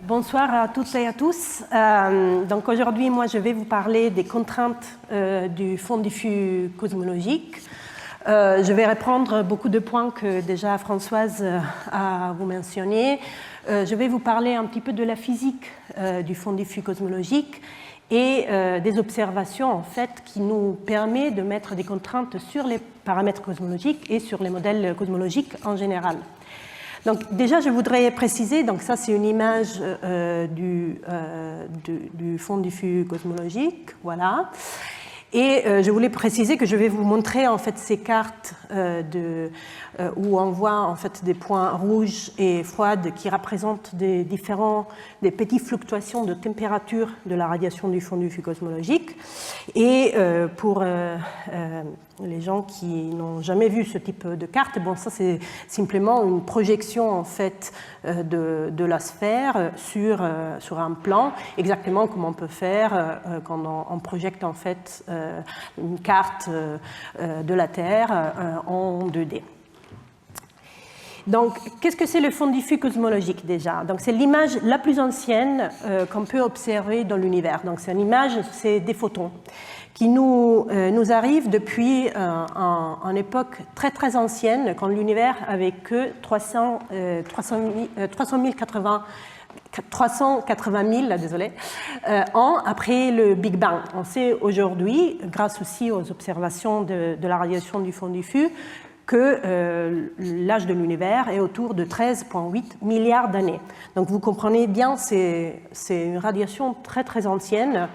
Bonsoir à toutes et à tous. Donc aujourd'hui, moi, je vais vous parler des contraintes du fond diffus cosmologique. Je vais reprendre beaucoup de points que déjà Françoise a vous mentionné. Je vais vous parler un petit peu de la physique du fond diffus cosmologique et des observations en fait qui nous permet de mettre des contraintes sur les paramètres cosmologiques et sur les modèles cosmologiques en général. Donc déjà, je voudrais préciser, donc ça c'est une image du fond diffus cosmologique, voilà. Et je voulais préciser que je vais vous montrer en fait ces cartes où on voit en fait des points rouges et froides qui représentent des petites fluctuations de température de la radiation du fond diffus cosmologique. Et pour les gens qui n'ont jamais vu ce type de carte, bon, ça c'est simplement une projection en fait de la sphère sur un plan, exactement comme on peut faire quand on projette en fait une carte de la Terre en 2D. Donc, qu'est-ce que c'est le fond diffus cosmologique déjà? Donc, c'est l'image la plus ancienne qu'on peut observer dans l'univers. Donc, c'est une image, c'est des photons qui nous arrivent depuis une époque très très ancienne, quand l'univers avait que 380 000 ans après le Big Bang. On sait aujourd'hui, grâce aussi aux observations de la radiation du fond diffus, que l'âge de l'univers est autour de 13,8 milliards d'années. Donc vous comprenez bien, c'est une radiation très très ancienne.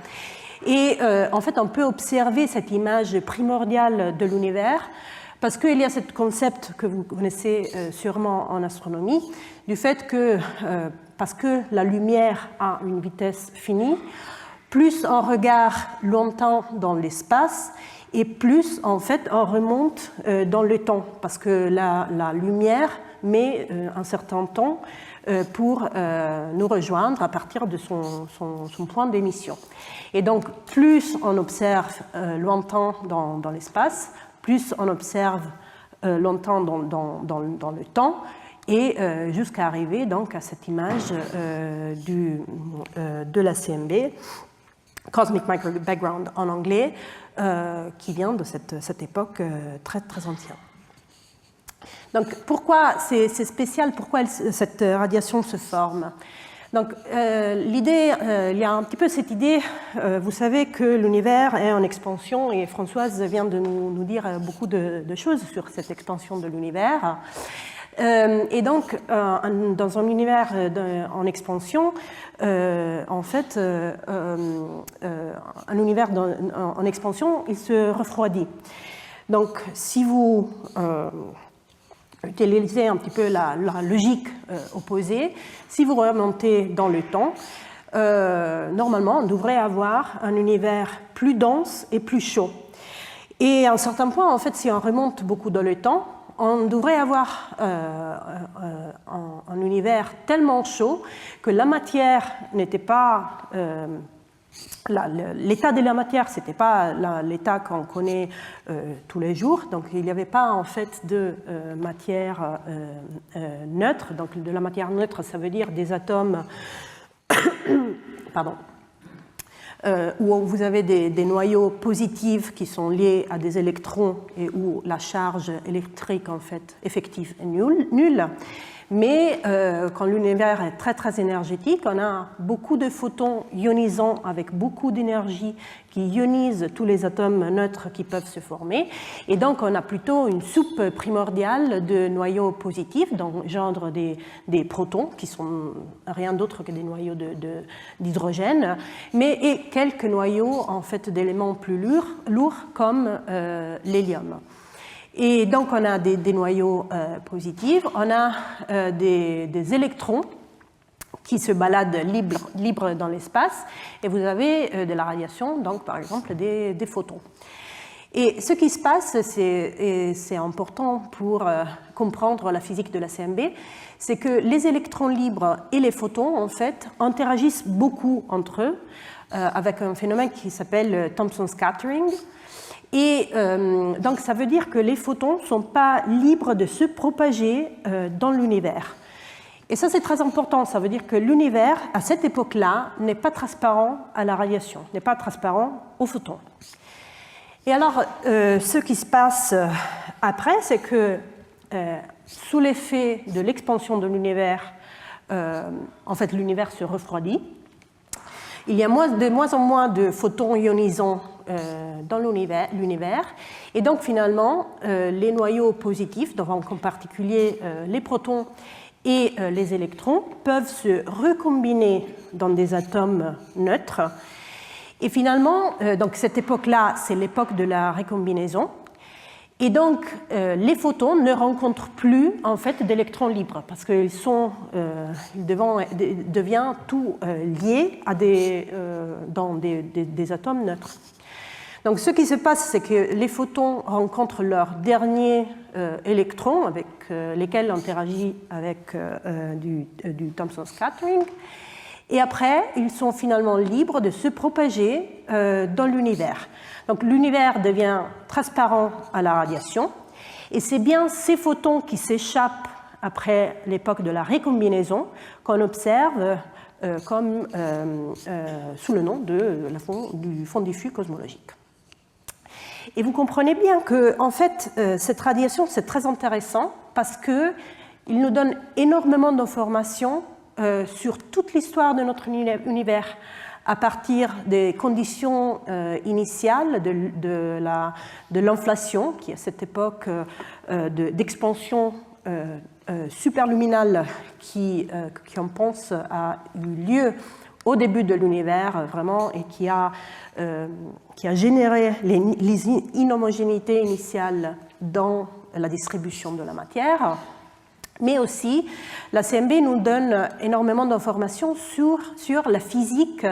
Et en fait, on peut observer cette image primordiale de l'univers parce qu'il y a ce concept que vous connaissez sûrement en astronomie, du fait que, parce que la lumière a une vitesse finie, plus on regarde longtemps dans l'espace, et plus, en fait, on remonte dans le temps, parce que la lumière met un certain temps pour nous rejoindre à partir de son point d'émission. Et donc, plus on observe longtemps dans l'espace, plus on observe longtemps dans le temps, et jusqu'à arriver donc à cette image de la CMB, Cosmic Micro Background en anglais, qui vient de cette époque très, très ancienne. Donc, pourquoi c'est spécial? Pourquoi cette radiation se forme? Donc, l'idée, il y a un petit peu cette idée, vous savez que l'univers est en expansion, et Françoise vient de nous dire beaucoup de choses sur cette expansion de l'univers. Et donc, dans un univers en expansion, en fait, un univers en expansion, il se refroidit. Donc, si vous utilisez un petit peu la logique opposée, si vous remontez dans le temps, normalement, on devrait avoir un univers plus dense et plus chaud. Et à un certain point, en fait, si on remonte beaucoup dans le temps, on devrait avoir un univers tellement chaud que la matière n'était pas... l'état de la matière, ce n'était pas l'état qu'on connaît tous les jours. Donc, il n'y avait pas en fait de matière neutre. Donc, de la matière neutre, ça veut dire des atomes... Pardon. Où vous avez des noyaux positifs qui sont liés à des électrons et où la charge électrique en fait effective est nulle. Mais quand l'univers est très très énergétique, on a beaucoup de photons ionisants avec beaucoup d'énergie qui ionisent tous les atomes neutres qui peuvent se former. Et donc on a plutôt une soupe primordiale de noyaux positifs, donc genre des protons, qui sont rien d'autre que des noyaux d'hydrogène, et quelques noyaux en fait d'éléments plus lourds comme l'hélium. Et donc, on a des noyaux positifs, on a des électrons qui se baladent libres dans l'espace, et vous avez de la radiation, donc par exemple des photons. Et ce qui se passe, et c'est important pour comprendre la physique de la CMB, c'est que les électrons libres et les photons, en fait, interagissent beaucoup entre eux, avec un phénomène qui s'appelle Thomson scattering. Et donc ça veut dire que les photons ne sont pas libres de se propager dans l'univers. Et ça, c'est très important. Ça veut dire que l'univers, à cette époque-là, n'est pas transparent à la radiation, n'est pas transparent aux photons. Et alors, ce qui se passe après, c'est que sous l'effet de l'expansion de l'univers, en fait, l'univers se refroidit. Il y a de moins en moins de photons ionisants dans l'univers. Et donc, finalement, les noyaux positifs, donc en particulier les protons et les électrons, peuvent se recombiner dans des atomes neutres. Et finalement, donc cette époque-là, c'est l'époque de la recombinaison. Et donc, les photons ne rencontrent plus en fait d'électrons libres parce qu'ils deviennent tout liés à dans des atomes neutres. Donc, ce qui se passe, c'est que les photons rencontrent leurs derniers électrons avec lesquels interagit avec du Thomson scattering. Et après, ils sont finalement libres de se propager dans l'univers. Donc l'univers devient transparent à la radiation, et c'est bien ces photons qui s'échappent après l'époque de la recombinaison qu'on observe sous le nom du fond diffus cosmologique. Et vous comprenez bien que, en fait, cette radiation, c'est très intéressant parce qu'il nous donne énormément d'informations sur toute l'histoire de notre univers à partir des conditions initiales de l'inflation, qui à cette époque d'expansion superluminale qui on pense a eu lieu au début de l'univers vraiment et qui a généré les inhomogénéités initiales dans la distribution de la matière. Mais aussi, la CMB nous donne énormément d'informations sur la physique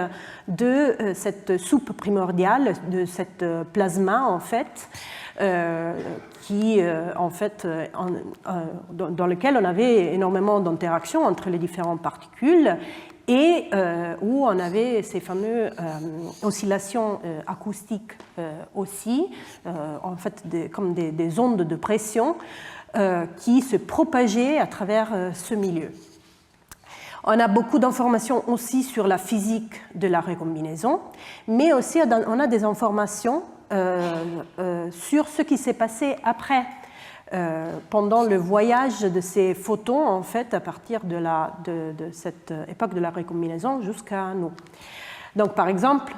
de cette soupe primordiale, de cette plasma en fait, dans lequel on avait énormément d'interactions entre les différentes particules et où on avait ces fameuses oscillations acoustiques aussi, en fait comme des ondes de pression qui se propageaient à travers ce milieu. On a beaucoup d'informations aussi sur la physique de la recombinaison, mais aussi on a des informations sur ce qui s'est passé après, pendant le voyage de ces photons, en fait, à partir de cette époque de la recombinaison jusqu'à nous. Donc, par exemple,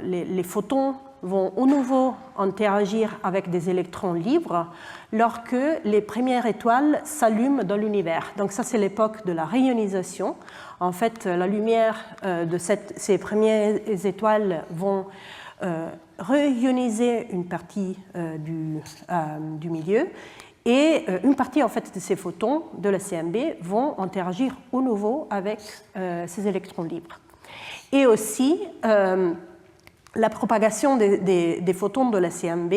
les photons vont au nouveau interagir avec des électrons libres lorsque les premières étoiles s'allument dans l'univers. Donc ça, c'est l'époque de la réionisation. En fait, la lumière de ces premières étoiles vont réioniser une partie du milieu et une partie en fait, de ces photons de la CMB vont interagir au nouveau avec ces électrons libres. Et aussi, la propagation des photons de la CMB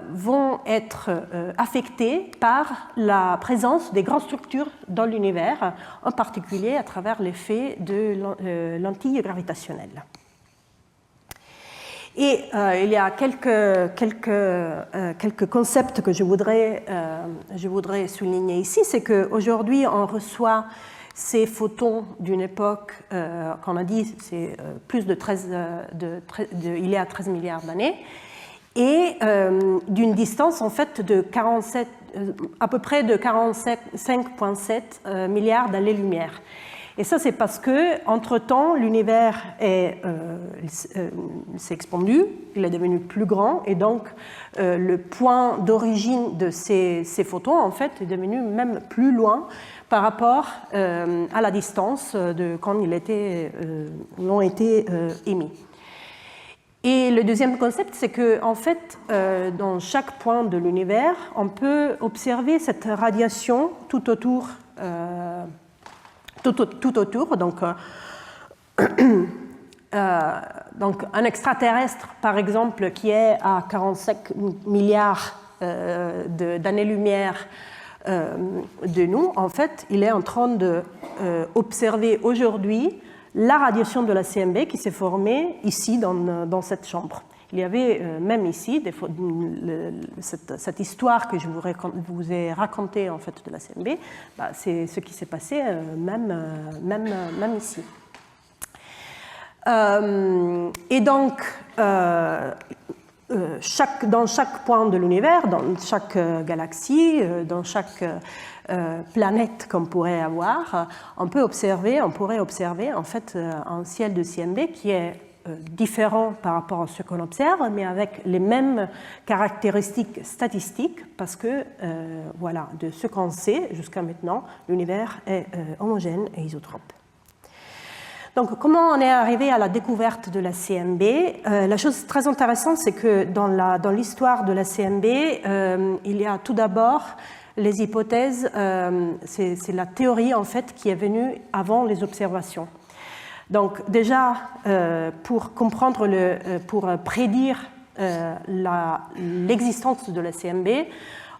vont être affectés par la présence des grandes structures dans l'univers, en particulier à travers l'effet de lentilles gravitationnelles. Et il y a quelques concepts que je voudrais souligner ici. C'est qu'aujourd'hui, on reçoit ces photons d'une époque qu'on a dit, c'est plus de il y a 13 milliards d'années, et d'une distance en fait de à peu près de 45,7 milliards d'années-lumière. Et ça, c'est parce que, entre-temps, l'univers s'est expandu, il est devenu plus grand, et donc le point d'origine de ces photons, en fait, est devenu même plus loin par rapport à la distance de quand ils ont été émis. Et le deuxième concept, c'est que, en fait, dans chaque point de l'univers, on peut observer cette radiation tout autour. Donc un extraterrestre, par exemple, qui est à 45 milliards d'années-lumière de nous, en fait, il est en train d'observer aujourd'hui la radiation de la CMB qui s'est formée ici dans cette chambre. il y avait même ici cette histoire que je vous ai racontée en fait de la CMB, c'est ce qui s'est passé même ici. Et donc, dans chaque point de l'univers, dans chaque galaxie, dans chaque planète qu'on pourrait avoir, on pourrait observer en fait un ciel de CMB qui est différent par rapport à ce qu'on observe, mais avec les mêmes caractéristiques statistiques, parce que, voilà, de ce qu'on sait jusqu'à maintenant, l'univers est homogène et isotrope. Donc, comment on est arrivé à la découverte de la CMB? La chose très intéressante, c'est que dans l'histoire de la CMB, il y a tout d'abord les hypothèses, c'est la théorie en fait qui est venue avant les observations. Donc déjà, pour comprendre, pour prédire l'existence de la CMB,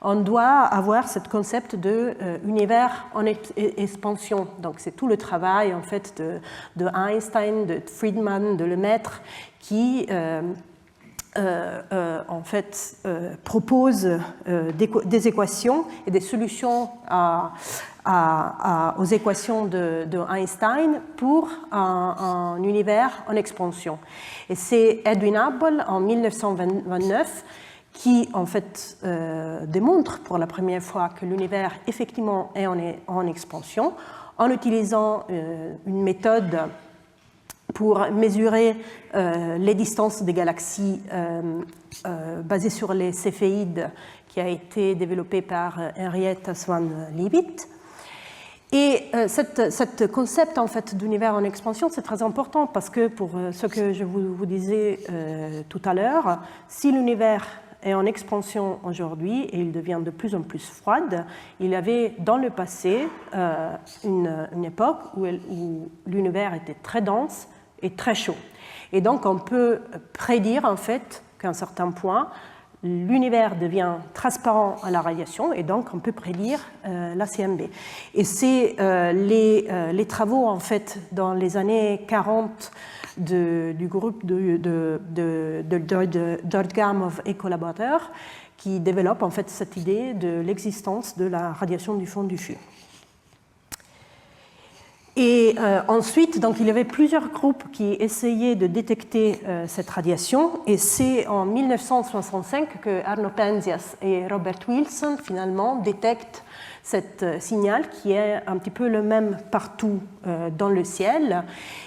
on doit avoir ce concept d'univers en expansion. Donc c'est tout le travail en fait de Einstein, de Friedman, de Lemaître qui en fait propose des équations et des solutions aux équations de Einstein pour un univers en expansion. Et c'est Edwin Hubble en 1929 qui en fait démontre pour la première fois que l'univers effectivement est en expansion en utilisant une méthode pour mesurer les distances des galaxies basées sur les céphéides qui a été développée par Henrietta Swan-Leavitt. Et ce concept en fait, d'univers en expansion, c'est très important parce que pour ce que je vous disais tout à l'heure, si l'univers est en expansion aujourd'hui et il devient de plus en plus froide, il y avait dans le passé une époque où l'univers était très dense et très chaud. Et donc on peut prédire en fait qu'à un certain point, l'univers devient transparent à la radiation et donc on peut prédire la CMB. Et c'est les travaux en fait dans les années 40 du groupe de Dodgam et collaborateurs qui développent en fait cette idée de l'existence de la radiation du fond diffus. Et ensuite, donc, il y avait plusieurs groupes qui essayaient de détecter cette radiation, et c'est en 1965 que Arno Penzias et Robert Wilson finalement détectent ce signal qui est un petit peu le même partout dans le ciel.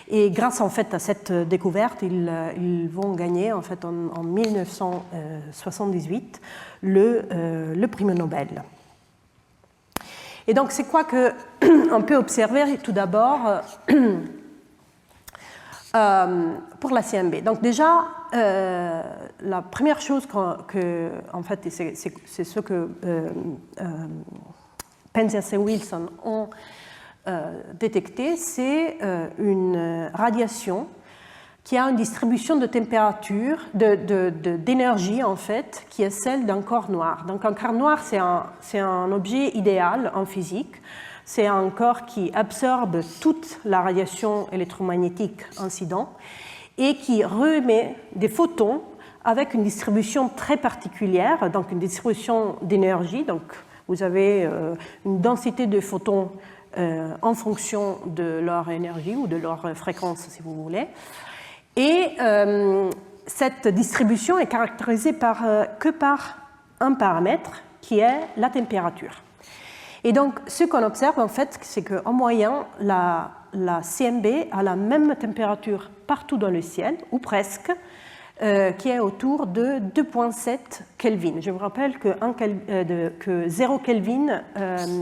Et grâce en fait à cette découverte, ils vont gagner en fait en 1978 le prix Nobel. Et donc, c'est quoi qu'on peut observer tout d'abord pour la CMB. Donc déjà, la première chose en fait, c'est ce que Penzias et Wilson ont détecté, c'est une radiation qui a une distribution de température, d'énergie en fait, qui est celle d'un corps noir. Donc un corps noir, c'est un objet idéal en physique. C'est un corps qui absorbe toute la radiation électromagnétique incidente et qui remet des photons avec une distribution très particulière, donc une distribution d'énergie. Donc vous avez une densité de photons en fonction de leur énergie ou de leur fréquence, si vous voulez. Et cette distribution est caractérisée que par un paramètre qui est la température. Et donc, ce qu'on observe, en fait, c'est qu'en moyenne, la CMB a la même température partout dans le ciel, ou presque, qui est autour de 2,7 Kelvin. Je vous rappelle que 0 Kelvin,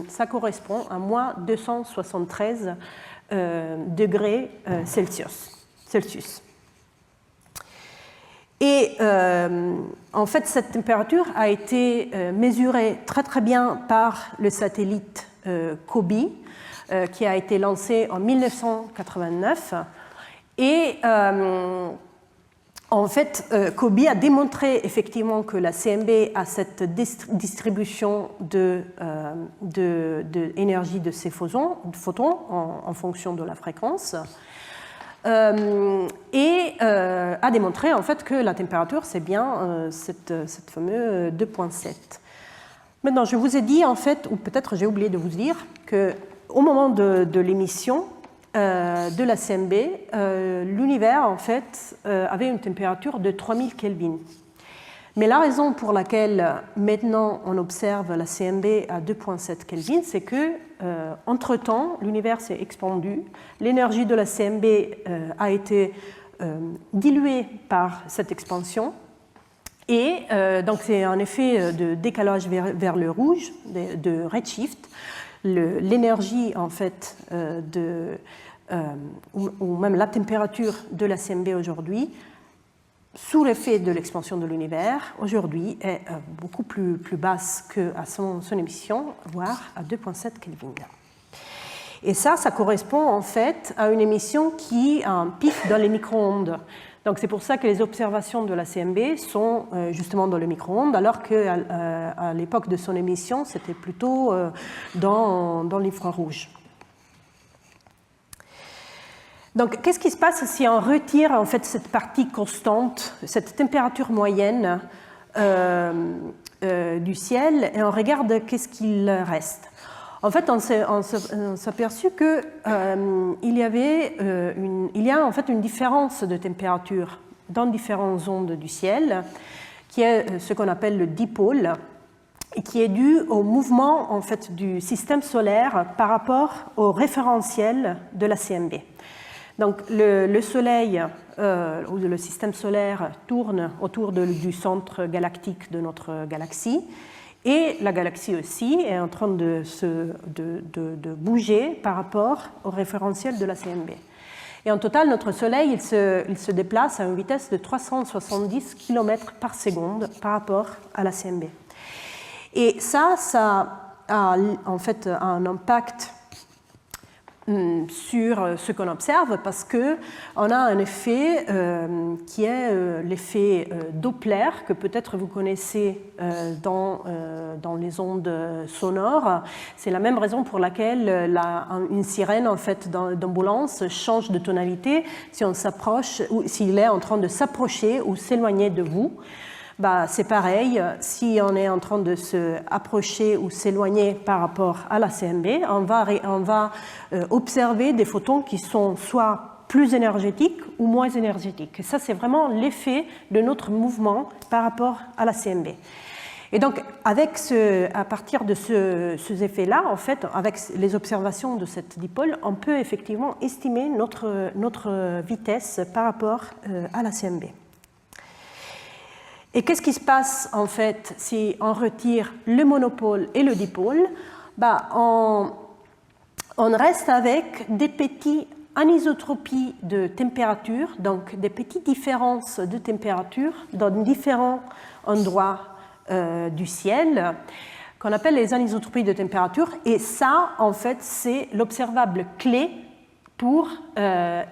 ça correspond à moins 273 degrés Celsius. Et en fait, cette température a été mesurée très très bien par le satellite COBE, qui a été lancé en 1989. Et en fait, COBE a démontré effectivement que la CMB a cette distribution d'énergie de ces photons en fonction de la fréquence. et a démontré en fait que la température, c'est bien cette fameuse 2,7. Maintenant, je vous ai dit en fait, ou peut-être j'ai oublié de vous dire, qu'au moment de l'émission de la CMB, l'univers en fait avait une température de 3000 Kelvin. Mais la raison pour laquelle maintenant on observe la CMB à 2,7 Kelvin, c'est que entre-temps, l'univers s'est expandu, l'énergie de la CMB a été diluée par cette expansion, et donc c'est un effet de décalage vers le rouge, de redshift. L'énergie en fait ou même la température de la CMB aujourd'hui, sous l'effet de l'expansion de l'univers, aujourd'hui est beaucoup plus basse qu'à son émission, voire à 2,7 Kelvin. Et ça correspond en fait à une émission qui a un pic dans les micro-ondes. Donc c'est pour ça que les observations de la CMB sont justement dans le micro-ondes, alors qu'à l'époque de son émission, c'était plutôt dans l'infrarouge. Donc, qu'est-ce qui se passe si on retire en fait cette partie constante, cette température moyenne du ciel, et on regarde qu'est-ce qu'il reste? En fait, on s'est aperçu qu'il y a en fait une différence de température dans différentes ondes du ciel, qui est ce qu'on appelle le dipôle, et qui est dû au mouvement en fait du système solaire par rapport au référentiel de la CMB. Donc le Soleil ou le système solaire tourne autour du centre galactique de notre galaxie, et la galaxie aussi est en train de bouger par rapport au référentiel de la CMB. Et en total, notre Soleil il se déplace à une vitesse de 370 km par seconde par rapport à la CMB. Et ça a en fait un impact sur ce qu'on observe, parce qu'on a un effet qui est l'effet Doppler, que peut-être vous connaissez dans les ondes sonores. C'est la même raison pour laquelle une sirène en fait, d'ambulance change de tonalité si on s'approche, ou s'il est en train de s'approcher ou s'éloigner de vous. C'est pareil, si on est en train de se approcher ou s'éloigner par rapport à la CMB, on va observer des photons qui sont soit plus énergétiques ou moins énergétiques. Et ça, c'est vraiment l'effet de notre mouvement par rapport à la CMB. Et donc, à partir de ces effets-là, en fait, avec les observations de cette dipôle, on peut effectivement estimer notre vitesse par rapport à la CMB. Et qu'est-ce qui se passe en fait si on retire le monopôle et le dipôle? On reste avec des petites anisotropies de température, donc des petites différences de température dans différents endroits du ciel, qu'on appelle les anisotropies de température. Et ça, en fait, c'est l'observable clé pour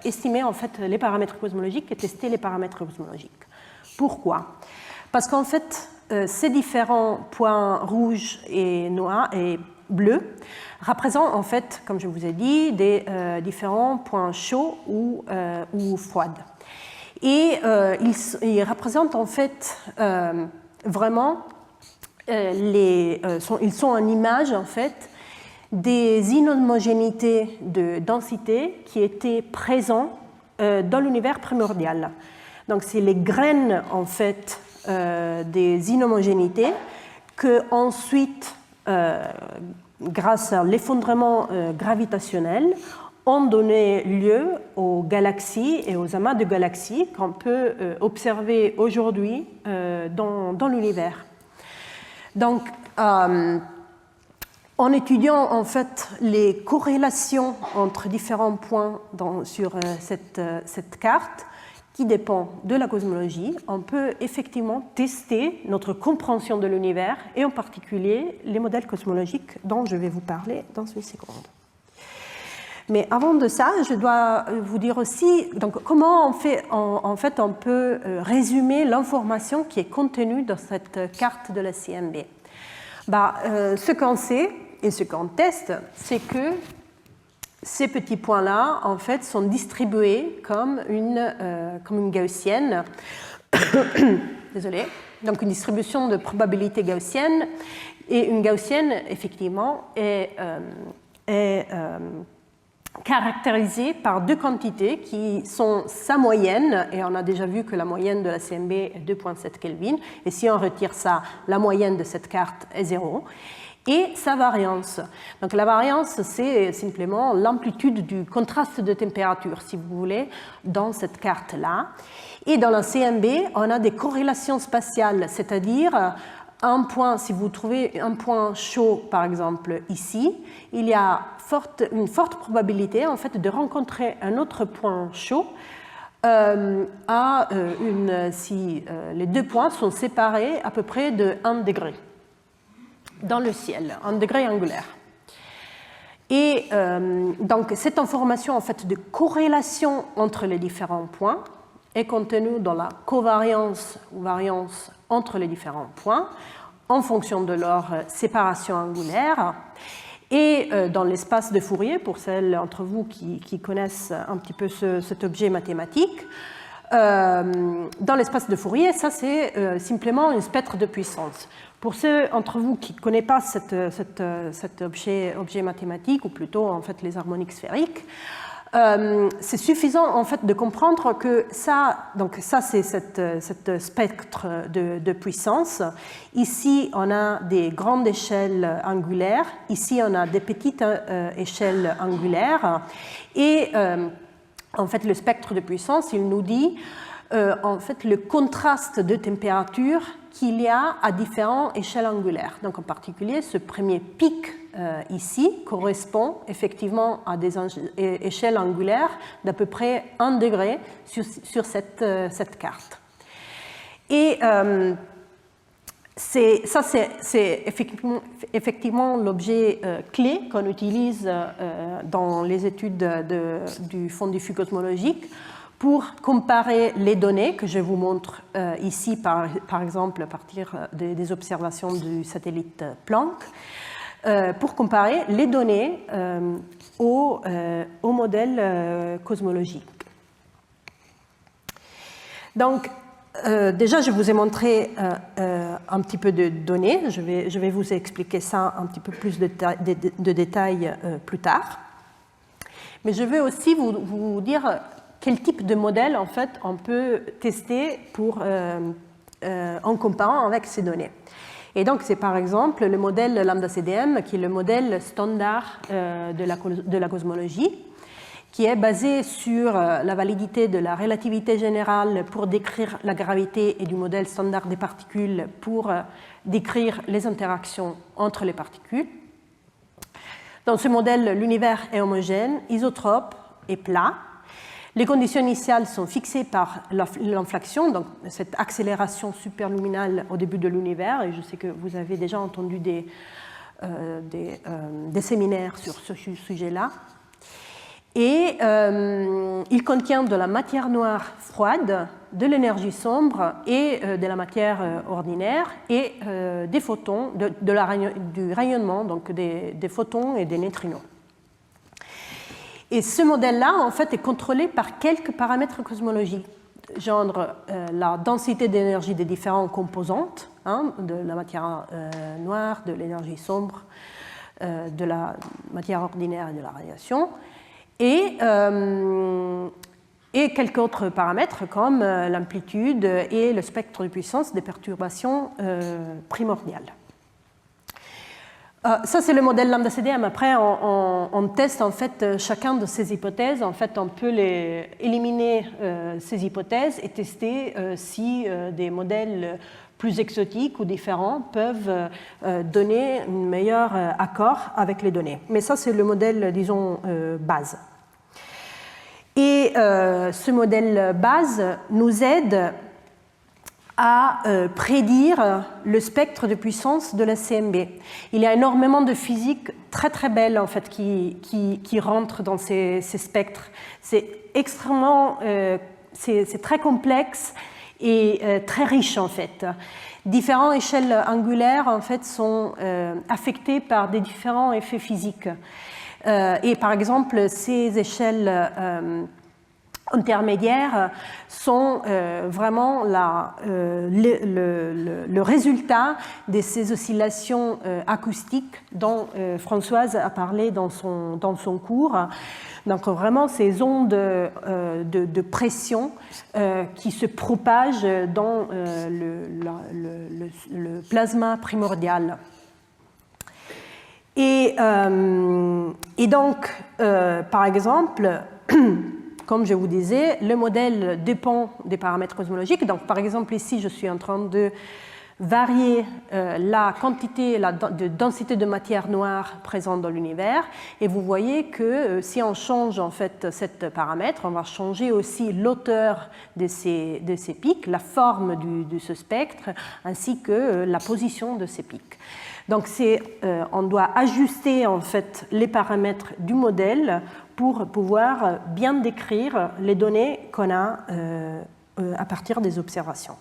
estimer en fait les paramètres cosmologiques et tester les paramètres cosmologiques. Pourquoi? Parce qu'en fait, ces différents points rouges et noirs et bleus représentent en fait, comme je vous ai dit, des différents points chauds ou froides. Et ils représentent en fait vraiment, ils sont en image en fait des inhomogénéités de densité qui étaient présentes dans l'univers primordial. Donc c'est les graines en fait des inhomogénéités que ensuite, grâce à l'effondrement gravitationnel, ont donné lieu aux galaxies et aux amas de galaxies qu'on peut observer aujourd'hui dans l'univers. Donc, en étudiant en fait les corrélations entre différents points sur cette carte, qui dépend de la cosmologie, on peut effectivement tester notre compréhension de l'univers et en particulier les modèles cosmologiques dont je vais vous parler dans une seconde. Mais avant de ça, je dois vous dire aussi donc, comment on peut résumer l'information qui est contenue dans cette carte de la CMB. Ce qu'on sait et ce qu'on teste, c'est que ces petits points-là, en fait, sont distribués comme une gaussienne. Désolée. Donc, une distribution de probabilité gaussienne. Et une gaussienne, effectivement, est caractérisée par deux quantités qui sont sa moyenne, et on a déjà vu que la moyenne de la CMB est 2,7 Kelvin, et si on retire ça, la moyenne de cette carte est 0. Et sa variance. Donc la variance, c'est simplement l'amplitude du contraste de température, si vous voulez, dans cette carte-là. Et dans la CMB, on a des corrélations spatiales, c'est-à-dire un point, si vous trouvez un point chaud, par exemple ici, il y a une forte probabilité en fait, de rencontrer un autre point chaud si les deux points sont séparés à peu près de 1 degré. Dans le ciel, 1 degré angulaire. Et donc, cette information en fait, de corrélation entre les différents points est contenue dans la covariance ou variance entre les différents points en fonction de leur séparation angulaire. Et dans l'espace de Fourier, pour celles d'entre vous qui connaissent un petit peu cet objet mathématique, dans l'espace de Fourier, ça c'est simplement un spectre de puissance. Pour ceux d'entre vous qui ne connaissent pas cet objet mathématique, ou plutôt en fait les harmoniques sphériques, c'est suffisant en fait de comprendre que ça c'est cette spectre de puissance. Ici on a des grandes échelles angulaires, ici on a des petites échelles angulaires, et en fait le spectre de puissance il nous dit en fait le contraste de température qu'il y a à différentes échelles angulaires. Donc en particulier, ce premier pic ici correspond effectivement à des échelles angulaires d'à peu près 1 degré sur cette carte. Et c'est effectivement l'objet clé qu'on utilise dans les études du fond diffus cosmologique pour comparer les données que je vous montre ici, par exemple, à partir des observations du satellite Planck, pour comparer les données au modèle cosmologique. Donc, déjà, je vous ai montré un petit peu de données. Je vais vous expliquer ça un petit peu plus de détails plus tard. Mais je veux aussi vous dire quel type de modèle en fait, on peut tester en comparant avec ces données. Et donc, c'est par exemple le modèle lambda-CDM, qui est le modèle standard de la cosmologie, qui est basé sur la validité de la relativité générale pour décrire la gravité et du modèle standard des particules pour décrire les interactions entre les particules. Dans ce modèle, l'univers est homogène, isotrope et plat. Les conditions initiales sont fixées par l'inflexion, donc cette accélération superluminale au début de l'univers, et je sais que vous avez déjà entendu des séminaires sur ce sujet-là. Et il contient de la matière noire froide, de l'énergie sombre et de la matière ordinaire, et des photons, du rayonnement, donc des photons et des neutrinos. Et ce modèle-là, en fait, est contrôlé par quelques paramètres cosmologiques, genre la densité d'énergie des différentes composantes, de la matière noire, de l'énergie sombre, de la matière ordinaire et de la radiation, et quelques autres paramètres comme l'amplitude et le spectre de puissance des perturbations primordiales. Ça, c'est le modèle lambda-CDM. Après, on teste en fait chacun de ces hypothèses. En fait, on peut éliminer ces hypothèses et tester si des modèles plus exotiques ou différents peuvent donner un meilleur accord avec les données. Mais ça, c'est le modèle, disons, base. Et ce modèle base nous aide à prédire le spectre de puissance de la CMB. Il y a énormément de physique très très belle en fait qui rentre dans ces spectres. C'est extrêmement, c'est très complexe et très riche en fait. Différentes échelles angulaires en fait sont affectées par des différents effets physiques. Et par exemple, ces échelles intermédiaires sont vraiment le résultat de ces oscillations acoustiques dont Françoise a parlé dans son cours. Donc vraiment ces ondes de pression qui se propagent dans le plasma primordial. Et donc, par exemple, comme je vous disais, le modèle dépend des paramètres cosmologiques. Donc, par exemple, ici, je suis en train de varier la quantité, de densité de matière noire présente dans l'univers. Et vous voyez que si on change en fait cet paramètre, on va changer aussi l'auteur de ces pics, la forme de ce spectre, ainsi que la position de ces pics. Donc, on doit ajuster en fait les paramètres du modèle pour pouvoir bien décrire les données qu'on a à partir des observations.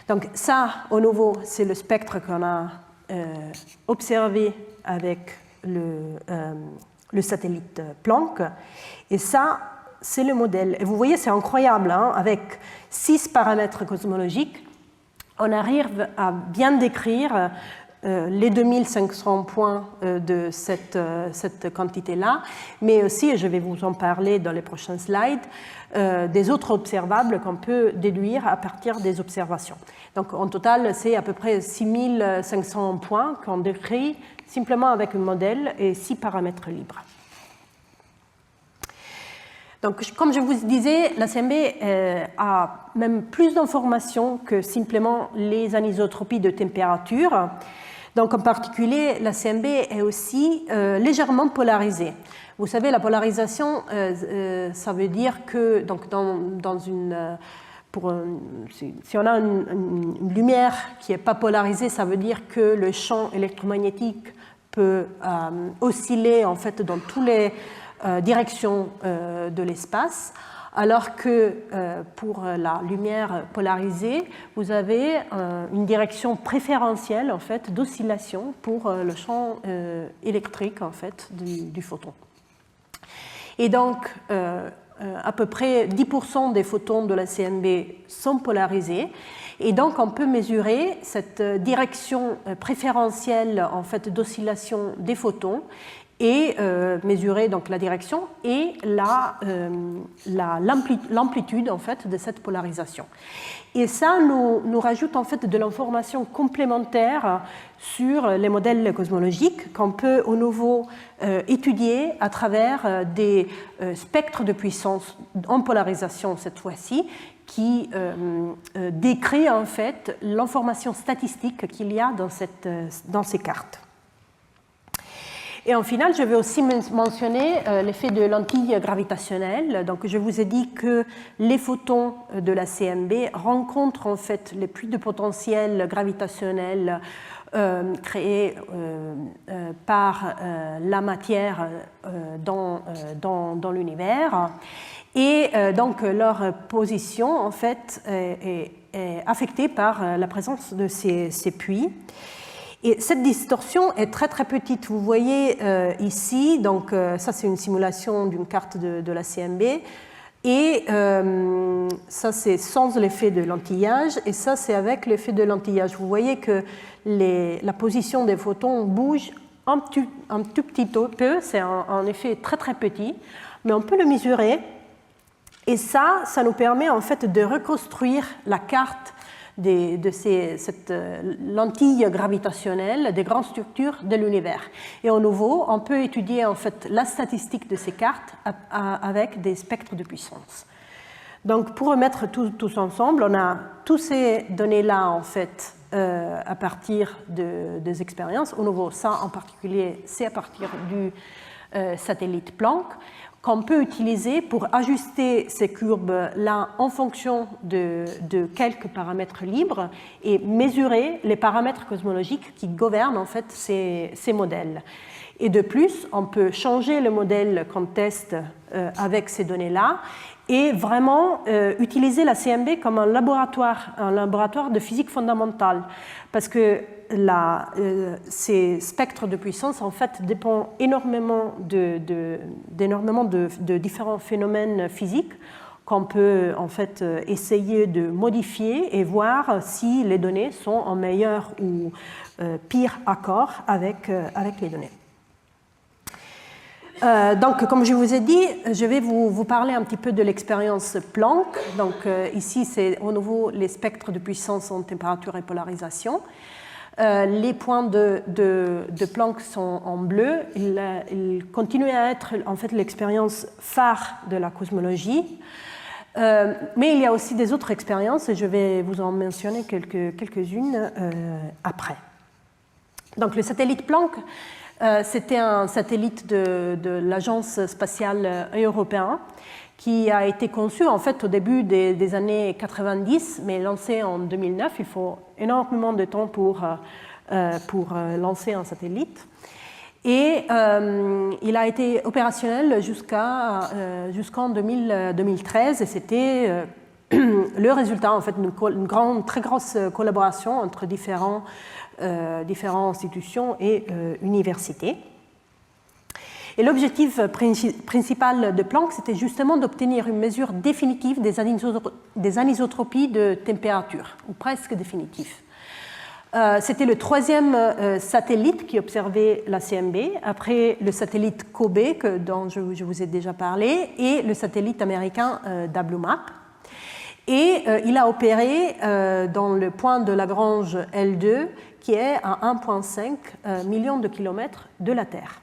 Donc ça, au nouveau, c'est le spectre qu'on a observé avec le satellite Planck. Et ça, c'est le modèle. Et vous voyez, c'est incroyable, hein, avec 6 paramètres cosmologiques, on arrive à bien décrire les 2500 points de cette quantité-là, mais aussi, et je vais vous en parler dans les prochains slides, des autres observables qu'on peut déduire à partir des observations. Donc en total, c'est à peu près 6500 points qu'on décrit simplement avec un modèle et 6 paramètres libres. Donc, comme je vous disais, la CMB a même plus d'informations que simplement les anisotropies de température. Donc, en particulier, la CMB est aussi légèrement polarisée. Vous savez, la polarisation, ça veut dire que donc si on a une lumière qui n'est pas polarisée, ça veut dire que le champ électromagnétique peut osciller en fait dans toutes les directions de l'espace. Alors que pour la lumière polarisée, vous avez une direction préférentielle en fait, d'oscillation pour le champ électrique en fait, du photon. Et donc, à peu près 10% des photons de la CMB sont polarisés. Et donc, on peut mesurer cette direction préférentielle en fait, d'oscillation des photons et mesurer donc la direction et l'amplitude en fait, de cette polarisation. Et ça nous rajoute en fait, de l'information complémentaire sur les modèles cosmologiques qu'on peut au nouveau étudier à travers des spectres de puissance en polarisation cette fois-ci, qui décrit en fait l'information statistique qu'il y a dans ces cartes. Et en final, je vais aussi mentionner l'effet de lentilles gravitationnelles. Donc, je vous ai dit que les photons de la CMB rencontrent en fait les puits de potentiel gravitationnel créés par la matière dans l'univers. Et donc, leur position en fait est affectée par la présence de ces puits. Et cette distorsion est très très petite. Vous voyez ici, donc ça c'est une simulation d'une carte de la CMB, et ça c'est sans l'effet de l'antillage, et ça c'est avec l'effet de l'antillage. Vous voyez que la position des photons bouge un tout petit peu, c'est un effet très très petit, mais on peut le mesurer, et ça nous permet en fait de reconstruire la carte de cette lentille gravitationnelle des grandes structures de l'univers. Et au nouveau, on peut étudier en fait la statistique de ces cartes avec des spectres de puissance. Donc, pour remettre tous ensemble, on a toutes ces données-là en fait à partir des expériences. Au nouveau, ça en particulier, c'est à partir du satellite Planck, qu'on peut utiliser pour ajuster ces courbes-là en fonction de quelques paramètres libres et mesurer les paramètres cosmologiques qui gouvernent en fait ces modèles. Et de plus, on peut changer le modèle qu'on teste avec ces données-là et vraiment utiliser la CMB comme un laboratoire de physique fondamentale. Parce que ces spectres de puissance en fait dépendent énormément d'énormément de différents phénomènes physiques qu'on peut en fait essayer de modifier et voir si les données sont en meilleur ou pire accord avec les données. Donc, comme je vous ai dit, je vais vous parler un petit peu de l'expérience Planck. Donc, ici, c'est au nouveau les spectres de puissance en température et polarisation. Les points de Planck sont en bleu. Ils continuent à être en fait l'expérience phare de la cosmologie. Mais il y a aussi des autres expériences et je vais vous en mentionner quelques-unes après. Donc, le satellite Planck, c'était un satellite de l'Agence spatiale européenne qui a été conçu en fait au début des années 90, mais lancé en 2009. Il faut énormément de temps pour lancer un satellite. Et il a été opérationnel jusqu'en 2013 et c'était le résultat en fait d'une très grosse collaboration entre différentes institutions et universités. Et l'objectif principal de Planck, c'était justement d'obtenir une mesure définitive des anisotropies de température, ou presque définitive. C'était le troisième satellite qui observait la CMB, après le satellite COBE, dont je vous ai déjà parlé, et le satellite américain WMAP. Et il a opéré dans le point de Lagrange L2, qui est à 1,5 million de kilomètres de la Terre.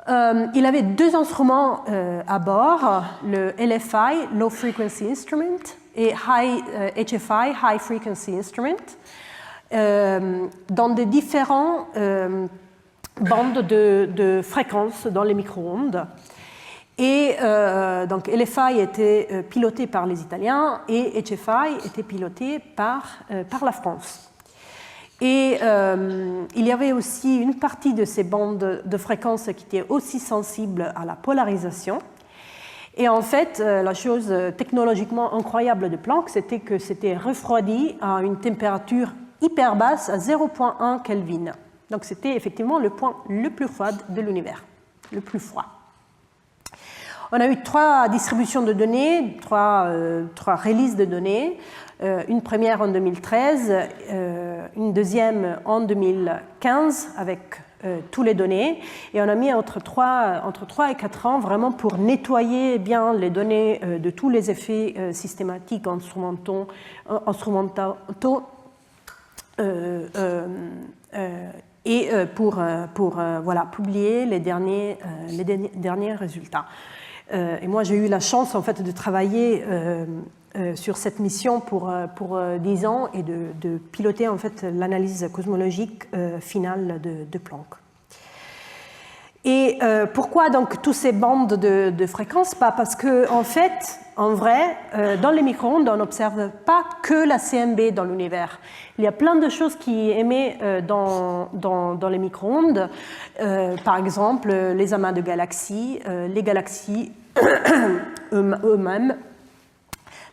Il avait deux instruments à bord, le LFI, Low Frequency Instrument, et HFI, High Frequency Instrument, dans des différents bandes de fréquences dans les micro-ondes. Et donc LFI était piloté par les Italiens et HFI était piloté par la France. Et il y avait aussi une partie de ces bandes de fréquences qui étaient aussi sensibles à la polarisation. Et en fait, la chose technologiquement incroyable de Planck, c'était que c'était refroidi à une température hyper basse, à 0,1 Kelvin. Donc c'était effectivement le point le plus froid de l'univers, le plus froid. On a eu 3 distributions de données, 3 releases de données. Une première en 2013, une deuxième en 2015 avec toutes les données. Et on a mis entre 3 et 4 ans vraiment pour nettoyer bien les données de tous les effets systématiques instrumentaux et pour voilà, publier les derniers résultats. Et moi, j'ai eu la chance en fait, de travailler sur cette mission pour 10 ans et de piloter en fait, l'analyse cosmologique finale de Planck. Et pourquoi donc toutes ces bandes de fréquences? Parce que en fait, en vrai, dans les micro-ondes, on n'observe pas que la CMB dans l'univers. Il y a plein de choses qui émettent dans les micro-ondes. Par exemple, les amas de galaxies, les galaxies eux-mêmes,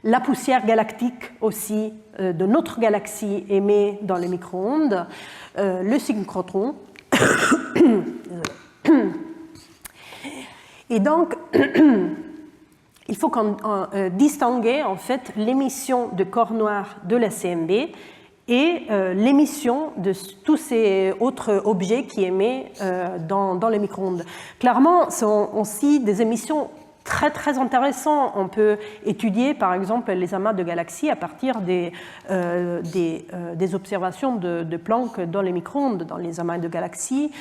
la poussière galactique aussi de notre galaxie émet dans les micro-ondes, le synchrotron. Et donc, il faut distinguer en fait l'émission de corps noirs de la CMB et l'émission de tous ces autres objets qui émettent dans les micro-ondes. Clairement, ce sont aussi des émissions très très intéressantes. On peut étudier par exemple les amas de galaxies à partir des observations de Planck dans les micro-ondes, dans les amas de galaxies,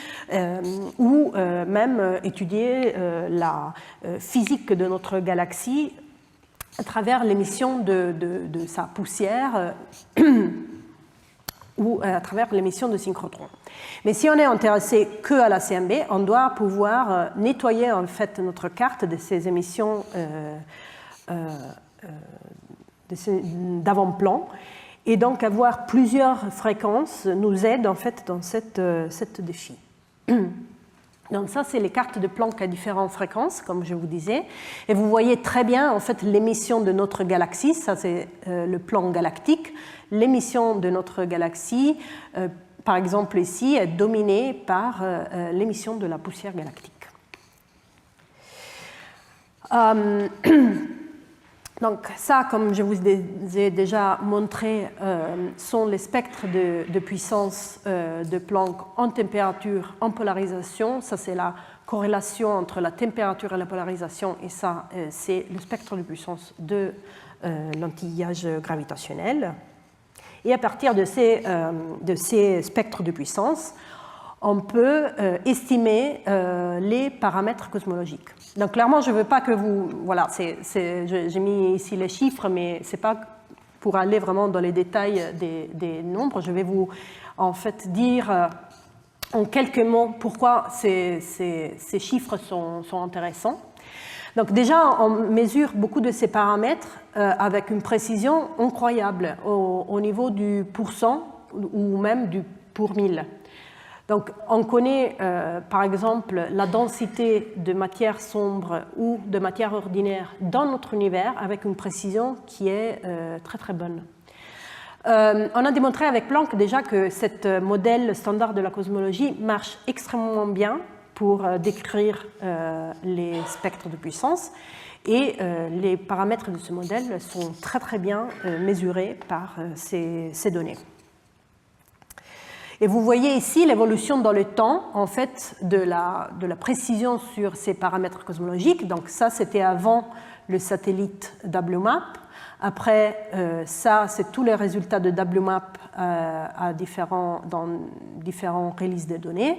ou même étudier la physique de notre galaxie à travers l'émission de sa poussière ou à travers l'émission de synchrotrons. Mais si on est intéressé que à la CMB, on doit pouvoir nettoyer en fait notre carte de ces émissions d'avant-plan, et donc avoir plusieurs fréquences nous aide en fait dans cette défi. Donc ça, c'est les cartes de Planck à différentes fréquences, comme je vous disais. Et vous voyez très bien, en fait, l'émission de notre galaxie. Ça, c'est le plan galactique. L'émission de notre galaxie, par exemple ici, est dominée par l'émission de la poussière galactique. Donc ça, comme je vous ai déjà montré, sont les spectres de puissance de Planck en température, en polarisation. Ça, c'est la corrélation entre la température et la polarisation. Et ça, c'est le spectre de puissance de l'antillage gravitationnel. Et à partir de ces spectres de puissance, on peut estimer les paramètres cosmologiques. Donc clairement, je ne veux pas que vous... Voilà, j'ai mis ici les chiffres, mais ce n'est pas pour aller vraiment dans les détails des nombres. Je vais vous, en fait, dire en quelques mots pourquoi ces chiffres sont intéressants. Donc déjà, on mesure beaucoup de ces paramètres avec une précision incroyable au niveau du pourcent ou même du pour mille. Donc, on connaît, par exemple, la densité de matière sombre ou de matière ordinaire dans notre univers avec une précision qui est très, très bonne. On a démontré avec Planck déjà que ce modèle standard de la cosmologie marche extrêmement bien pour décrire les spectres de puissance et les paramètres de ce modèle sont très, très bien mesurés par ces données. Et vous voyez ici l'évolution dans le temps, en fait, de la précision sur ces paramètres cosmologiques. Donc ça, c'était avant le satellite WMAP. Après, ça, c'est tous les résultats de WMAP dans différents releases de données.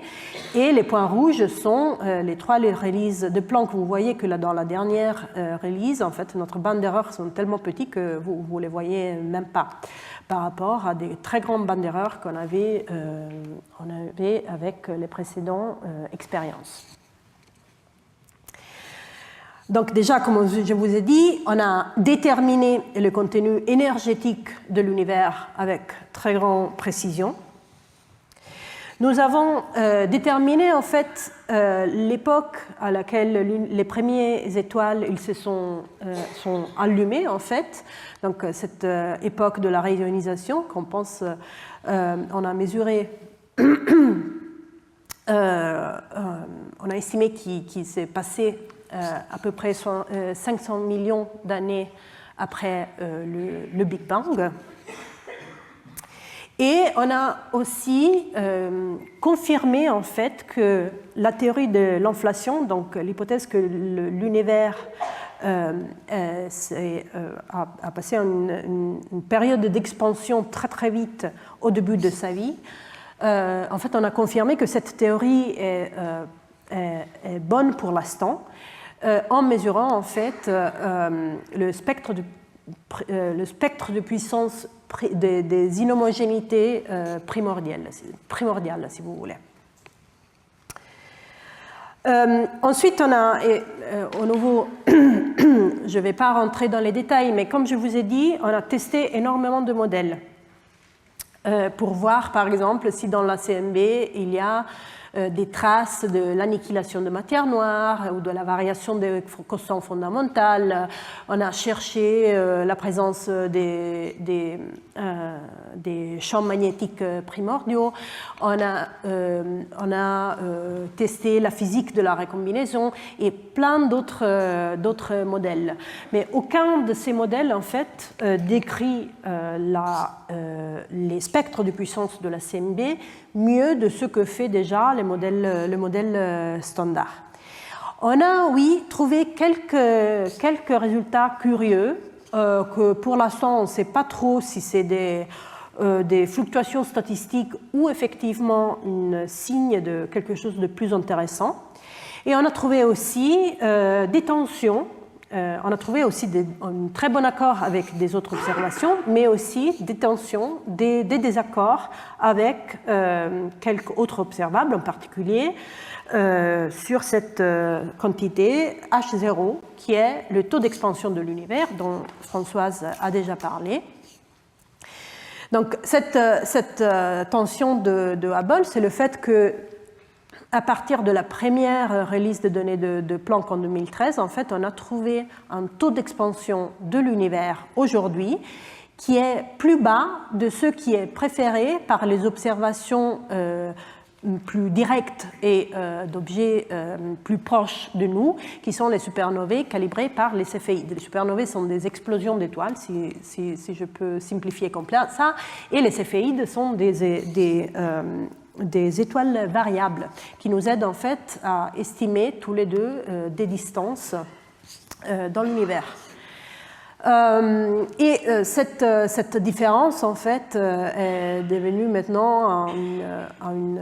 Et les points rouges sont les 3 releases de Planck. Vous voyez que là, dans la dernière release, en fait, notre bande d'erreur sont tellement petites que vous ne les voyez même pas, par rapport à des très grandes bandes d'erreur qu'on avait avec les précédentes expériences. Donc déjà, comme je vous ai dit, on a déterminé le contenu énergétique de l'univers avec très grande précision. Nous avons déterminé en fait l'époque à laquelle les premières étoiles sont allumées en fait. Donc cette époque de la réionisation qu'on pense, on a mesuré, on a estimé qu'il s'est passé à peu près 500 millions d'années après le Big Bang. Et on a aussi confirmé en fait que la théorie de l'inflation, donc l'hypothèse que l'univers a passé une période d'expansion très très vite au début de sa vie, en fait on a confirmé que cette théorie est bonne pour l'instant en mesurant en fait le spectre de puissance des inhomogénéités primordiales, si vous voulez. Ensuite, on a, au nouveau, je ne vais pas rentrer dans les détails, mais comme je vous ai dit, on a testé énormément de modèles pour voir, par exemple, si dans la CMB, il y a des traces de l'annihilation de matière noire ou de la variation des constantes fondamentales. On a cherché la présence des champs magnétiques primordiaux. On a testé la physique de la recombinaison et plein d'autres modèles. Mais aucun de ces modèles, en fait, décrit les spectres de puissance de la CMB mieux de ce que fait déjà le modèle standard. On a, oui, trouvé quelques résultats curieux, que pour l'instant, on ne sait pas trop si c'est des fluctuations statistiques ou effectivement un signe de quelque chose de plus intéressant. Et on a trouvé aussi des tensions. On a trouvé aussi un très bon accord avec des autres observations, mais aussi des tensions, des désaccords avec quelques autres observables, en particulier sur cette quantité H0, qui est le taux d'expansion de l'univers, dont Françoise a déjà parlé. Donc cette tension de Hubble, c'est le fait que à partir de la première release de données de Planck en 2013, en fait, on a trouvé un taux d'expansion de l'univers aujourd'hui qui est plus bas de ce qui est préféré par les observations plus directes et d'objets plus proches de nous, qui sont les supernovae calibrées par les céphéides. Les supernovae sont des explosions d'étoiles, si je peux simplifier complètement ça, et les céphéides sont des étoiles variables qui nous aident en fait à estimer tous les deux des distances dans l'univers. Cette différence en fait est devenue maintenant une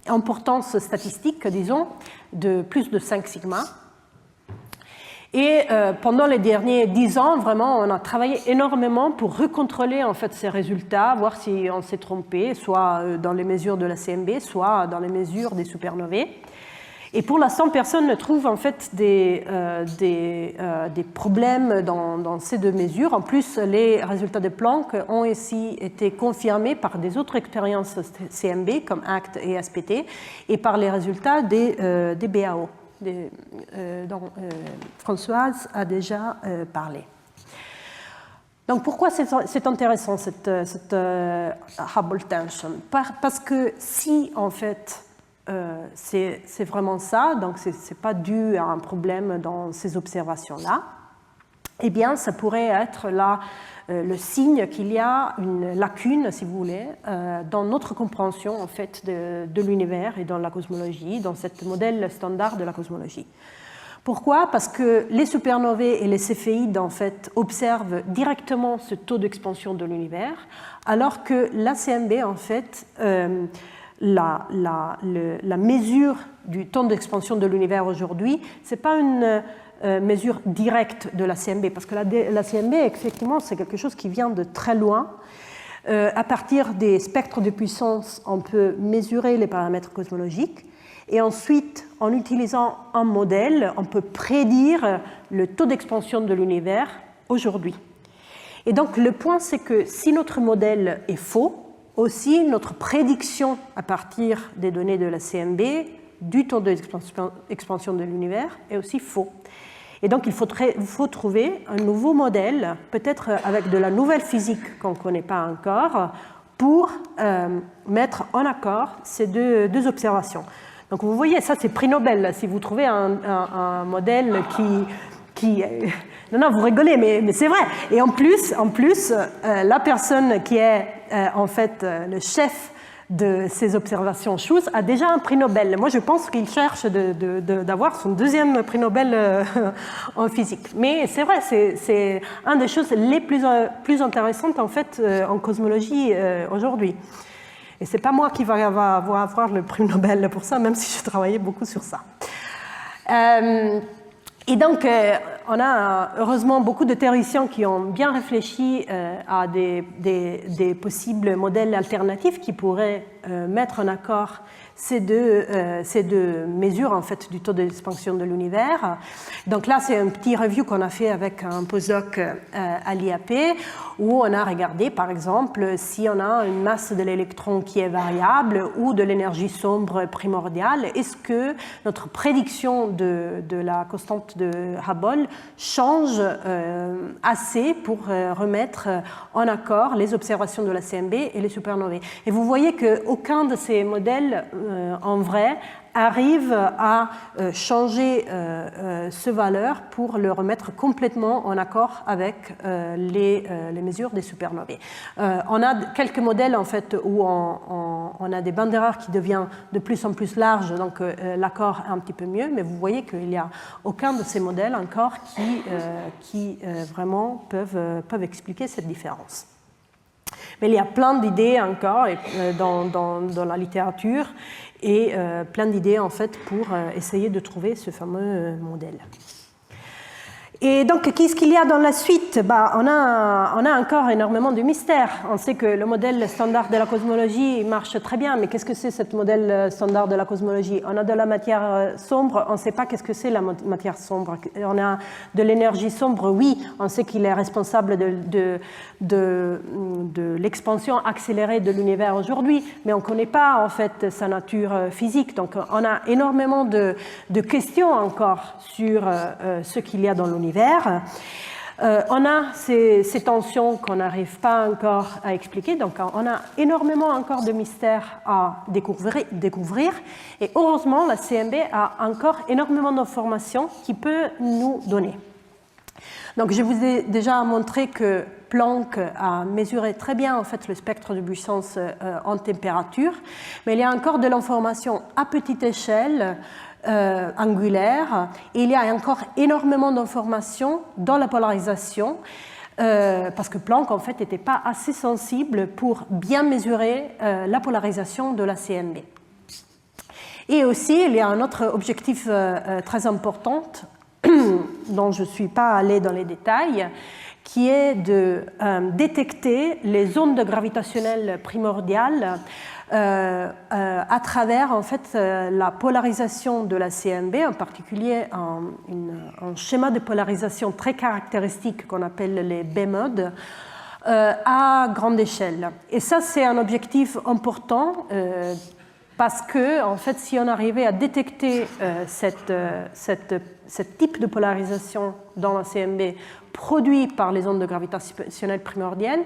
importance statistique, disons, de plus de 5 sigma. Et pendant les derniers 10 ans, vraiment, on a travaillé énormément pour recontrôler en fait ces résultats, voir si on s'est trompé, soit dans les mesures de la CMB, soit dans les mesures des supernovae. Et pour l'instant, personne ne trouve en fait des problèmes dans ces deux mesures. En plus, les résultats de Planck ont aussi été confirmés par des autres expériences CMB comme ACT et SPT et par les résultats des BAO. Dont Françoise a déjà parlé. Donc pourquoi c'est intéressant cette Hubble tension? Parce que si en fait c'est vraiment ça, donc c'est pas dû à un problème dans ces observations-là, eh bien ça pourrait être là le signe qu'il y a une lacune, si vous voulez, dans notre compréhension en fait de l'univers et dans la cosmologie, dans ce modèle standard de la cosmologie. Pourquoi? Parce que les supernovae et les céphéides en fait observent directement ce taux d'expansion de l'univers, alors que la CMB en fait la mesure du taux d'expansion de l'univers aujourd'hui, c'est pas une mesure directe de la CMB, parce que la CMB, effectivement, c'est quelque chose qui vient de très loin. À partir des spectres de puissance, on peut mesurer les paramètres cosmologiques, et ensuite, en utilisant un modèle, on peut prédire le taux d'expansion de l'univers aujourd'hui. Et donc, le point, c'est que si notre modèle est faux, aussi notre prédiction à partir des données de la CMB du taux d'expansion de l'univers est aussi faux. Et donc, il faut trouver un nouveau modèle, peut-être avec de la nouvelle physique qu'on ne connaît pas encore, pour mettre en accord ces deux observations. Donc, vous voyez, ça, c'est prix Nobel. Si vous trouvez un modèle qui non, vous rigolez, mais c'est vrai. Et en plus, la personne qui est en fait le chef de ces observations SCHUSS a déjà un prix Nobel. Moi, je pense qu'il cherche d'avoir son deuxième prix Nobel en physique. Mais c'est vrai, c'est une des choses les plus intéressantes en fait en cosmologie aujourd'hui. Et c'est pas moi qui va avoir le prix Nobel pour ça, même si je travaillais beaucoup sur ça. Et donc, on a heureusement beaucoup de théoriciens qui ont bien réfléchi à des possibles modèles alternatifs qui pourraient mettre en accord ces deux mesures en fait, du taux d'expansion de l'univers. Donc là, c'est un petit review qu'on a fait avec un postdoc à l'IAP, où on a regardé, par exemple, si on a une masse de l'électron qui est variable ou de l'énergie sombre primordiale, est-ce que notre prédiction de la constante de Hubble change assez pour remettre en accord les observations de la CMB et les supernovae. Et vous voyez qu'aucun de ces modèles en vrai arrive à changer ce valeur pour le remettre complètement en accord avec les mesures des supernovae. On a quelques modèles en fait où on a des bandes d'erreur qui deviennent de plus en plus larges, donc l'accord est un petit peu mieux, mais vous voyez qu'il n'y a aucun de ces modèles encore qui vraiment peuvent expliquer cette différence. Mais il y a plein d'idées encore dans la littérature et plein d'idées en fait pour essayer de trouver ce fameux modèle. Et donc, qu'est-ce qu'il y a dans la suite? On a encore énormément de mystères. On sait que le modèle standard de la cosmologie marche très bien, mais qu'est-ce que c'est ce modèle standard de la cosmologie? On a de la matière sombre, on ne sait pas qu'est-ce que c'est la matière sombre. On a de l'énergie sombre, oui, on sait qu'il est responsable de l'expansion accélérée de l'univers aujourd'hui, mais on ne connaît pas en fait sa nature physique. Donc, on a énormément de questions encore sur ce qu'il y a dans l'univers. On a ces tensions qu'on n'arrive pas encore à expliquer, donc on a énormément encore de mystères à découvrir, et heureusement la CMB a encore énormément d'informations qu'il peut nous donner. Donc je vous ai déjà montré que Planck a mesuré très bien en fait le spectre de puissance en température, mais il y a encore de l'information à petite échelle angulaire, et il y a encore énormément d'informations dans la polarisation, parce que Planck en fait n'était pas assez sensible pour bien mesurer la polarisation de la CMB. Et aussi, il y a un autre objectif très important dont je ne suis pas allée dans les détails, qui est de détecter les ondes gravitationnelles primordiales à travers en fait la polarisation de la CMB, en particulier un schéma de polarisation très caractéristique qu'on appelle les B-modes à grande échelle. Et ça, c'est un objectif important parce que, en fait, si on arrivait à détecter ce type de polarisation dans la CMB produit par les ondes gravitationnelles primordiales,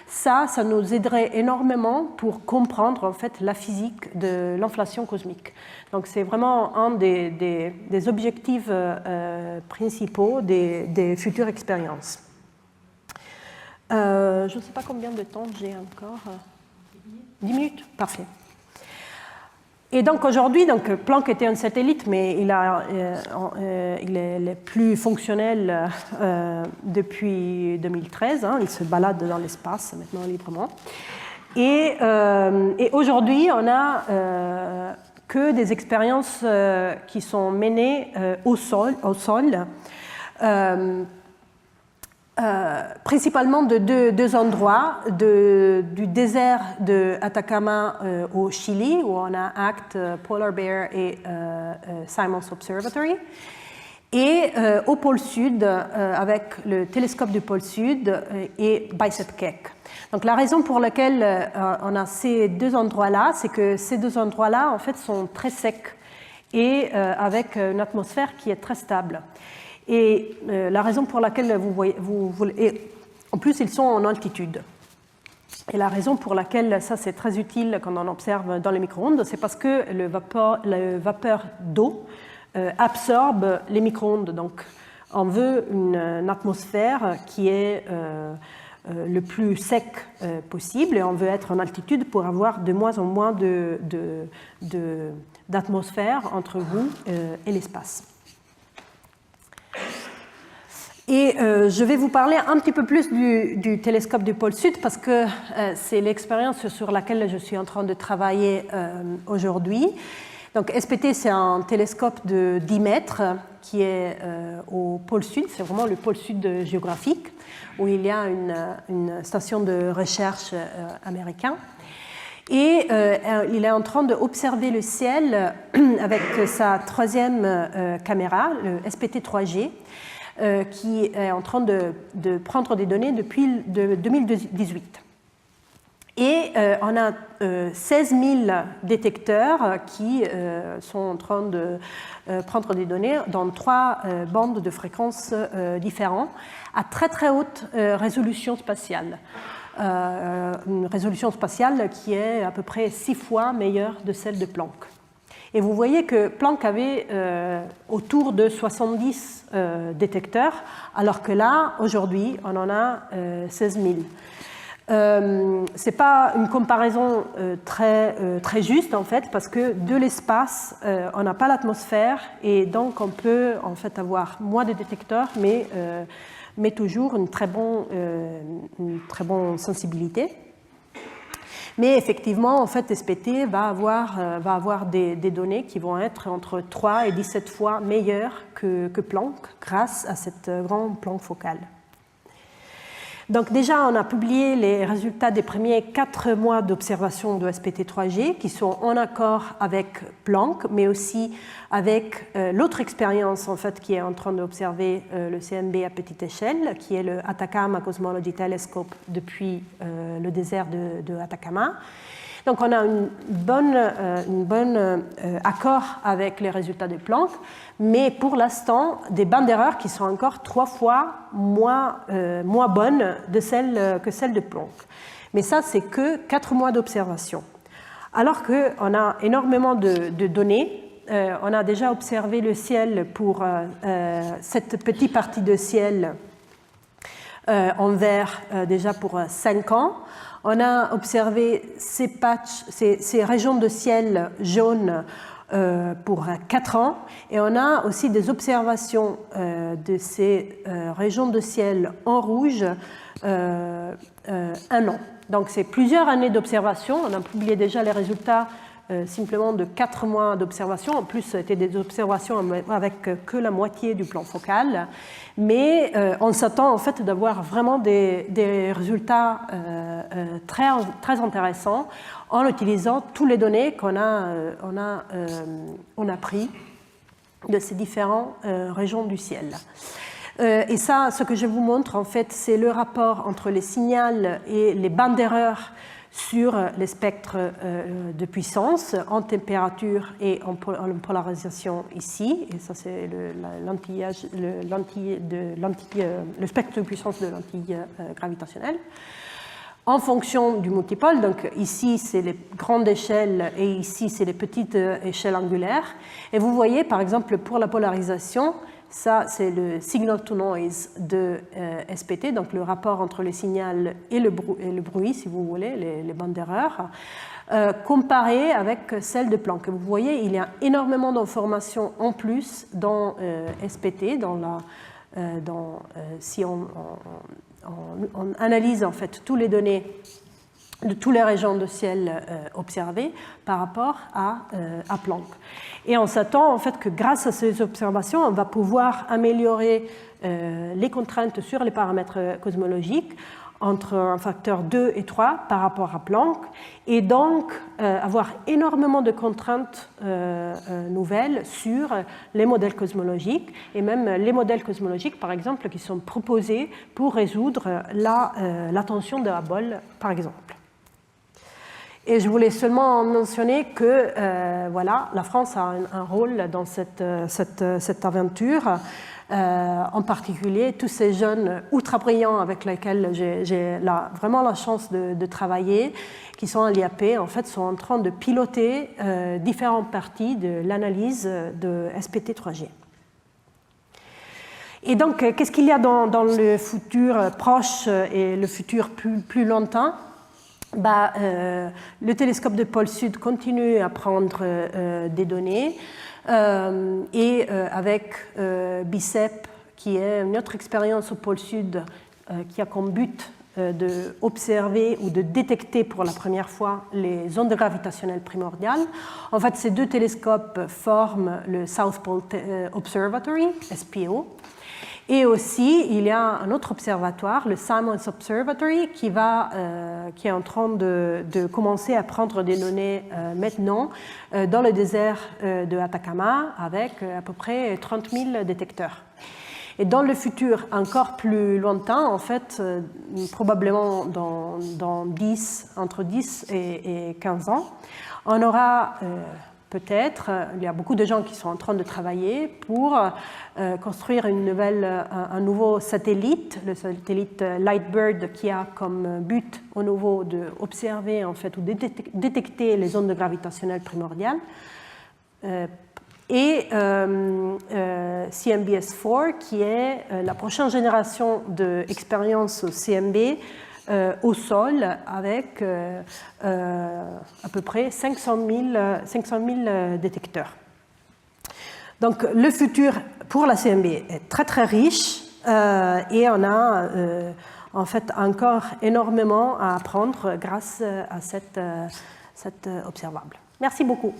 ça nous aiderait énormément pour comprendre en fait la physique de l'inflation cosmique. Donc c'est vraiment un des objectifs principaux des futures expériences. Je ne sais pas combien de temps j'ai encore. 10 minutes? Parfait. Et donc aujourd'hui, Planck était un satellite, mais il est plus fonctionnel depuis 2013. Il se balade dans l'espace maintenant librement. Et aujourd'hui, on n'a que des expériences qui sont menées au sol principalement de deux endroits, du désert de Atacama au Chili, où on a ACT, Polar Bear et Simons Observatory, et au pôle sud avec le télescope du pôle sud et Bicep Keck. Donc la raison pour laquelle on a ces deux endroits-là, c'est que ces deux endroits-là en fait sont très secs et avec une atmosphère qui est très stable. Et la raison pour laquelle en plus ils sont en altitude. Et la raison pour laquelle ça c'est très utile quand on observe dans les micro-ondes, c'est parce que le vapeur d'eau absorbe les micro-ondes. Donc on veut une atmosphère qui est le plus sec possible, et on veut être en altitude pour avoir de moins en moins d'atmosphère entre vous et l'espace. Et je vais vous parler un petit peu plus du télescope du pôle sud parce que c'est l'expérience sur laquelle je suis en train de travailler aujourd'hui. Donc SPT, c'est un télescope de 10 mètres qui est au pôle sud, c'est vraiment le pôle sud géographique, où il y a une station de recherche américaine. Et il est en train d'observer le ciel avec sa troisième caméra, le SPT-3G, qui est en train de prendre des données depuis 2018. Et on a 16 000 détecteurs qui sont en train de prendre des données dans 3 bandes de fréquences différentes à très très haute résolution spatiale. Une résolution spatiale qui est à peu près 6 fois meilleure de celle de Planck. Et vous voyez que Planck avait autour de 70 détecteurs, alors que là, aujourd'hui, on en a 16 000. Ce n'est pas une comparaison très juste, en fait, parce que de l'espace, on n'a pas l'atmosphère, et donc on peut en fait avoir moins de détecteurs, mais toujours une très bonne sensibilité. Mais effectivement, en fait, SPT va avoir des données qui vont être entre 3 et 17 fois meilleures que Planck grâce à cette grande Planck focale. Donc déjà, on a publié les résultats des premiers 4 mois d'observation de SPT3G qui sont en accord avec Planck, mais aussi avec l'autre expérience en fait, qui est en train d'observer le CMB à petite échelle, qui est le Atacama Cosmology Telescope depuis le désert de Atacama. Donc on a un bon accord avec les résultats de Planck, mais pour l'instant, des bandes d'erreur qui sont encore 3 fois moins bonnes que celles de Planck. Mais ça, c'est que 4 mois d'observation. Alors qu'on a énormément de données, on a déjà observé le ciel pour cette petite partie de ciel en vert déjà pour 5 ans. On a observé ces patchs, ces régions de ciel jaune pour 4 ans, et on a aussi des observations de ces régions de ciel en rouge 1 an. Donc c'est plusieurs années d'observation. On a publié déjà les résultats simplement de 4 mois d'observation. En plus, c'était des observations avec que la moitié du plan focal. Mais on s'attend en fait d'avoir vraiment des résultats très intéressants en utilisant toutes les données qu'on a pris de ces différentes régions du ciel. Et ça, ce que je vous montre, en fait, c'est le rapport entre les signaux et les bandes d'erreur sur les spectres de puissance en température et en polarisation ici. Et ça, c'est le spectre de puissance de lentille gravitationnelle. En fonction du multipole, donc ici, c'est les grandes échelles et ici, c'est les petites échelles angulaires. Et vous voyez, par exemple, pour la polarisation, ça, c'est le signal to noise de SPT, donc le rapport entre le signal et le bruit, si vous voulez, les bandes d'erreur, comparé avec celle de Planck. Vous voyez, il y a énormément d'informations en plus dans SPT, si on analyse en fait toutes les données de toutes les régions de ciel observées par rapport à Planck. Et on s'attend en fait que grâce à ces observations, on va pouvoir améliorer les contraintes sur les paramètres cosmologiques entre un facteur 2 et 3 par rapport à Planck, et donc avoir énormément de contraintes nouvelles sur les modèles cosmologiques, et même les modèles cosmologiques, par exemple, qui sont proposés pour résoudre la tension de Hubble, par exemple. Et je voulais seulement mentionner que voilà, la France a un rôle dans cette aventure, en particulier tous ces jeunes ultra brillants avec lesquels j'ai vraiment la chance de travailler, qui sont à l'IAP, en fait, sont en train de piloter différentes parties de l'analyse de SPT3G. Et donc, qu'est-ce qu'il y a dans le futur proche et le futur plus lointain ? Le télescope de pôle sud continue à prendre des données et avec BICEP, qui est une autre expérience au pôle sud qui a comme but d'observer ou de détecter pour la première fois les ondes gravitationnelles primordiales. En fait, ces 2 télescopes forment le South Pole Observatory, SPO. Et aussi, il y a un autre observatoire, le Simons Observatory, qui est en train de commencer à prendre des données maintenant dans le désert de Atacama, avec à peu près 30 000 détecteurs. Et dans le futur encore plus lointain, en fait, probablement entre 10 et 15 ans, on aura peut-être, il y a beaucoup de gens qui sont en train de travailler pour construire un nouveau satellite, le satellite Lightbird, qui a comme but au nouveau d'observer en fait, ou de détecter les ondes gravitationnelles primordiales. Et CMBS4, qui est la prochaine génération d'expériences au CMB au sol avec à peu près 500 000 détecteurs. Donc le futur pour la CMB est très très riche et on en fait encore énormément à apprendre grâce à cet observable. Merci beaucoup.